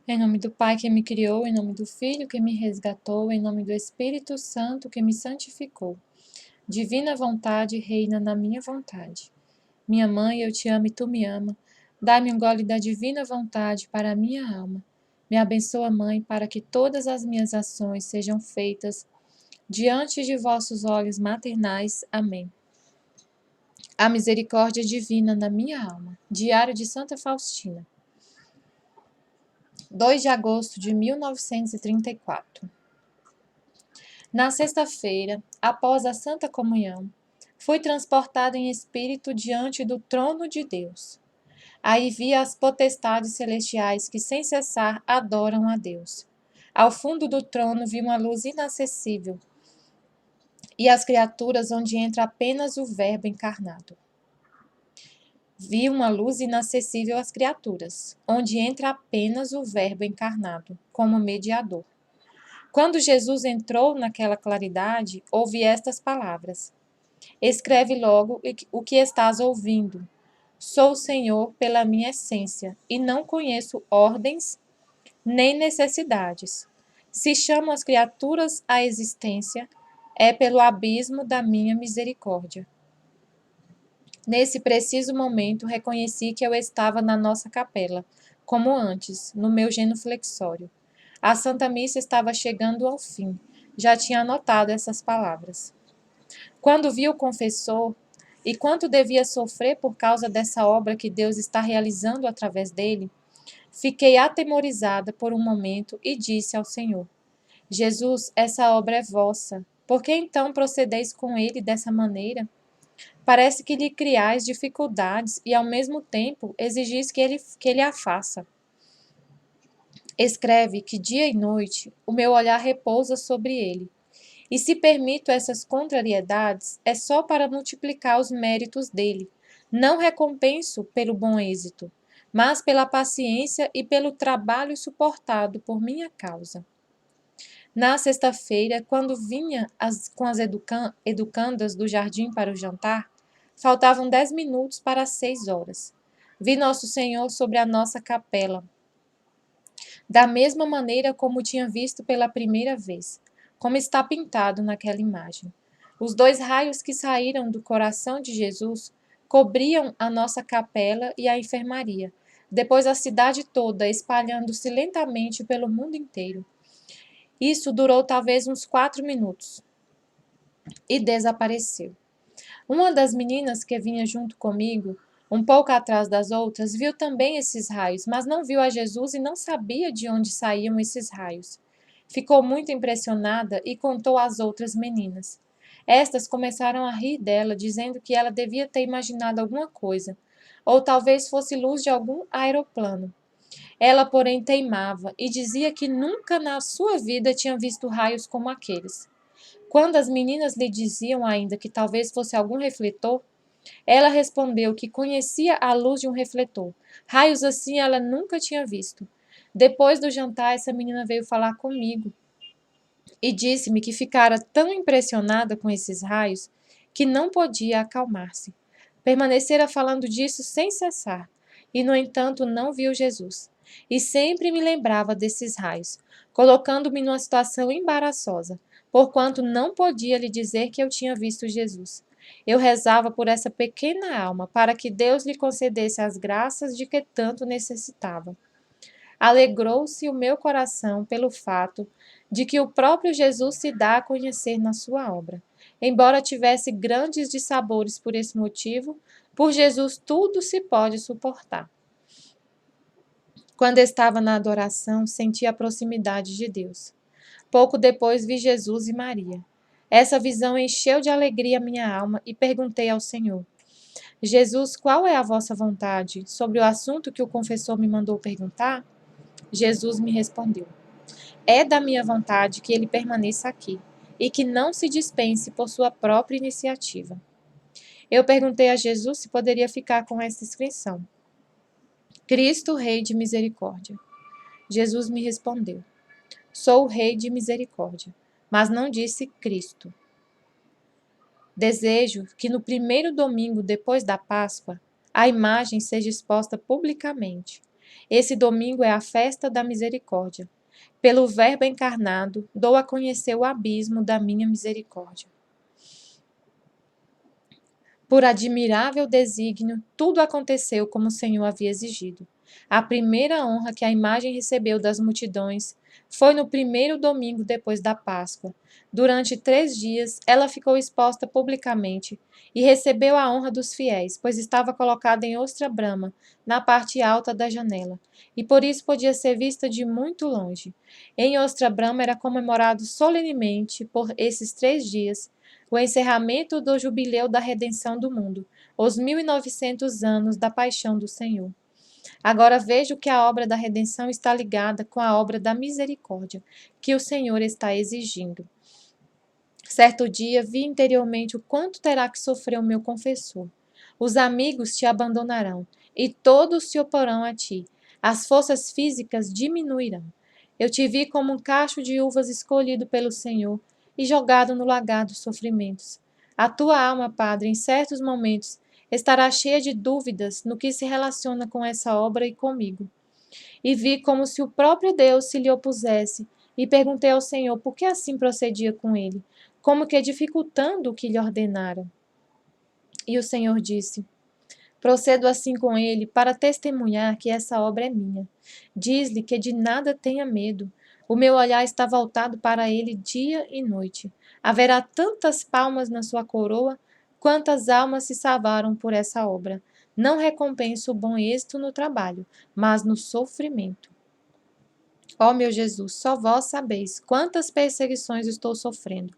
Em nome do Pai que me criou, em nome do Filho que me resgatou, em nome do Espírito Santo que me santificou. Divina vontade reina na minha vontade. Minha mãe, eu te amo e tu me ama. Dá-me um gole da divina vontade para a minha alma. Me abençoa, Mãe, para que todas as minhas ações sejam feitas diante de vossos olhos maternais. Amém. A misericórdia divina na minha alma. Diário de Santa Faustina. 2 de agosto de 1934. Na sexta-feira, após a Santa Comunhão, fui transportado em espírito diante do trono de Deus. Aí vi as potestades celestiais que sem cessar adoram a Deus. Ao fundo do trono vi uma luz inacessível e as criaturas onde entra apenas o Verbo encarnado. Vi uma luz inacessível às criaturas, onde entra apenas o Verbo encarnado, como mediador. Quando Jesus entrou naquela claridade, ouvi estas palavras: Escreve logo o que estás ouvindo. Sou o Senhor pela minha essência, e não conheço ordens nem necessidades. Se chamo as criaturas à existência, é pelo abismo da minha misericórdia. Nesse preciso momento, reconheci que eu estava na nossa capela, como antes, no meu genuflexório. A Santa Missa estava chegando ao fim. Já tinha anotado essas palavras. Quando vi o confessor e quanto devia sofrer por causa dessa obra que Deus está realizando através dele, fiquei atemorizada por um momento e disse ao Senhor: Jesus, essa obra é vossa. Por que então procedeis com ele dessa maneira? Parece que lhe criais dificuldades e, ao mesmo tempo, exigis que ele a faça. Escreve que dia e noite o meu olhar repousa sobre ele. E se permito essas contrariedades, é só para multiplicar os méritos dele. Não recompenso pelo bom êxito, mas pela paciência e pelo trabalho suportado por minha causa. Na sexta-feira, quando vinha com as educandas do jardim para o jantar, faltavam 10 minutos para as 6 horas. Vi Nosso Senhor sobre a nossa capela, da mesma maneira como tinha visto pela primeira vez, como está pintado naquela imagem. Os 2 raios que saíram do coração de Jesus cobriam a nossa capela e a enfermaria, depois a cidade toda, espalhando-se lentamente pelo mundo inteiro. Isso durou talvez uns 4 minutos e desapareceu. Uma das meninas que vinha junto comigo, um pouco atrás das outras, viu também esses raios, mas não viu a Jesus e não sabia de onde saíam esses raios. Ficou muito impressionada e contou às outras meninas. Estas começaram a rir dela, dizendo que ela devia ter imaginado alguma coisa, ou talvez fosse luz de algum aeroplano. Ela, porém, teimava e dizia que nunca na sua vida tinha visto raios como aqueles. Quando as meninas lhe diziam ainda que talvez fosse algum refletor, ela respondeu que conhecia a luz de um refletor. Raios assim ela nunca tinha visto. Depois do jantar, essa menina veio falar comigo e disse-me que ficara tão impressionada com esses raios que não podia acalmar-se. Permanecera falando disso sem cessar, e no entanto não viu Jesus. E sempre me lembrava desses raios, colocando-me numa situação embaraçosa, porquanto não podia lhe dizer que eu tinha visto Jesus. Eu rezava por essa pequena alma, para que Deus lhe concedesse as graças de que tanto necessitava. Alegrou-se o meu coração pelo fato de que o próprio Jesus se dá a conhecer na sua obra. Embora tivesse grandes dissabores por esse motivo, por Jesus tudo se pode suportar. Quando estava na adoração, senti a proximidade de Deus. Pouco depois vi Jesus e Maria. Essa visão encheu de alegria minha alma e perguntei ao Senhor: Jesus, qual é a vossa vontade sobre o assunto que o confessor me mandou perguntar? Jesus me respondeu: É da minha vontade que ele permaneça aqui e que não se dispense por sua própria iniciativa. Eu perguntei a Jesus se poderia ficar com esta inscrição: Cristo, Rei de Misericórdia. Jesus me respondeu: Sou o Rei de Misericórdia, mas não disse Cristo. Desejo que no primeiro domingo depois da Páscoa a imagem seja exposta publicamente. Esse domingo é a festa da misericórdia. Pelo Verbo encarnado, dou a conhecer o abismo da minha misericórdia. Por admirável desígnio, tudo aconteceu como o Senhor havia exigido. A primeira honra que a imagem recebeu das multidões foi no primeiro domingo depois da Páscoa. Durante 3 dias, ela ficou exposta publicamente e recebeu a honra dos fiéis, pois estava colocada em ostra brama, na parte alta da janela, e por isso podia ser vista de muito longe. Em ostra brama era comemorado solenemente, por esses 3 dias, o encerramento do jubileu da redenção do mundo, os 1900 anos da paixão do Senhor. Agora vejo que a obra da redenção está ligada com a obra da misericórdia, que o Senhor está exigindo. Certo dia vi interiormente o quanto terá que sofrer o meu confessor. Os amigos te abandonarão, e todos se oporão a ti. As forças físicas diminuirão. Eu te vi como um cacho de uvas escolhido pelo Senhor e jogado no lagar dos sofrimentos. A tua alma, Padre, em certos momentos, estará cheia de dúvidas no que se relaciona com essa obra e comigo. E vi como se o próprio Deus se lhe opusesse, e perguntei ao Senhor por que assim procedia com ele, como que dificultando o que lhe ordenara. E o Senhor disse: procedo assim com ele para testemunhar que essa obra é minha. Diz-lhe que de nada tenha medo. O meu olhar está voltado para ele dia e noite. Haverá tantas palmas na sua coroa, quantas almas se salvaram por essa obra. Não recompenso o bom êxito no trabalho, mas no sofrimento. Ó meu Jesus, só vós sabeis quantas perseguições estou sofrendo.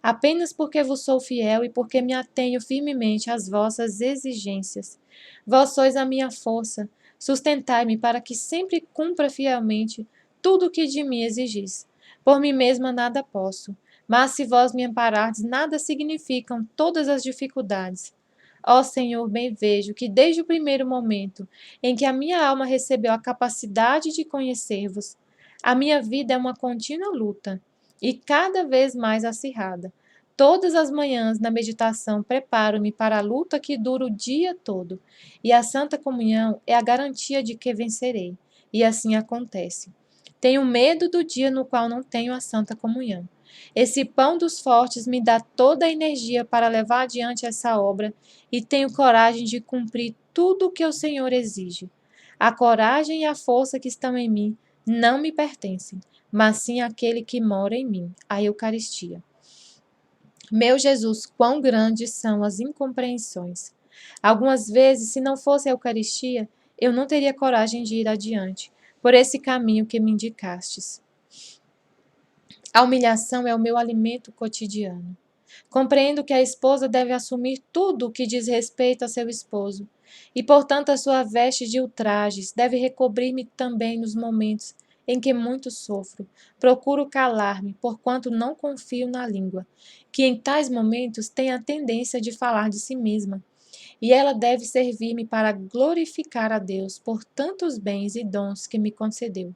Apenas porque vos sou fiel e porque me atenho firmemente às vossas exigências. Vós sois a minha força, sustentai-me para que sempre cumpra fielmente tudo o que de mim exigis. Por mim mesma nada posso, mas se vós me amparardes, nada significam todas as dificuldades. Ó Senhor, bem vejo que desde o primeiro momento em que a minha alma recebeu a capacidade de conhecer-vos, a minha vida é uma contínua luta e cada vez mais acirrada. Todas as manhãs, na meditação, preparo-me para a luta que dura o dia todo, e a Santa Comunhão é a garantia de que vencerei. E assim acontece. Tenho medo do dia no qual não tenho a Santa Comunhão. Esse pão dos fortes me dá toda a energia para levar adiante essa obra e tenho coragem de cumprir tudo o que o Senhor exige. A coragem e a força que estão em mim não me pertencem, mas sim àquele que mora em mim, a Eucaristia. Meu Jesus, quão grandes são as incompreensões! Algumas vezes, se não fosse a Eucaristia, eu não teria coragem de ir adiante, por esse caminho que me indicastes. A humilhação é o meu alimento cotidiano. Compreendo que a esposa deve assumir tudo o que diz respeito a seu esposo, e portanto a sua veste de ultrajes deve recobrir-me também nos momentos em que muito sofro. Procuro calar-me, porquanto não confio na língua, que em tais momentos tem a tendência de falar de si mesma, e ela deve servir-me para glorificar a Deus por tantos bens e dons que me concedeu.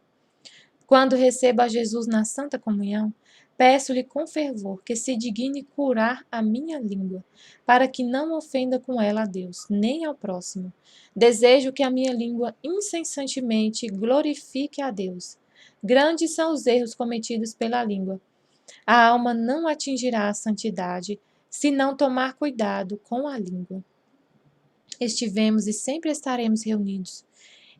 Quando recebo a Jesus na Santa Comunhão, peço-lhe com fervor que se digne curar a minha língua, para que não ofenda com ela a Deus, nem ao próximo. Desejo que a minha língua incessantemente glorifique a Deus. Grandes são os erros cometidos pela língua. A alma não atingirá a santidade se não tomar cuidado com a língua. Estivemos e sempre estaremos reunidos.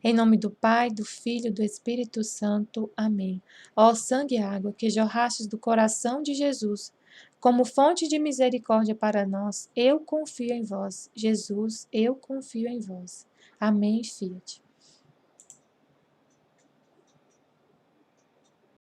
Em nome do Pai, do Filho e do Espírito Santo. Amém. Ó sangue e água que jorrastes do coração de Jesus, como fonte de misericórdia para nós, eu confio em vós. Jesus, eu confio em vós. Amém, Fiat.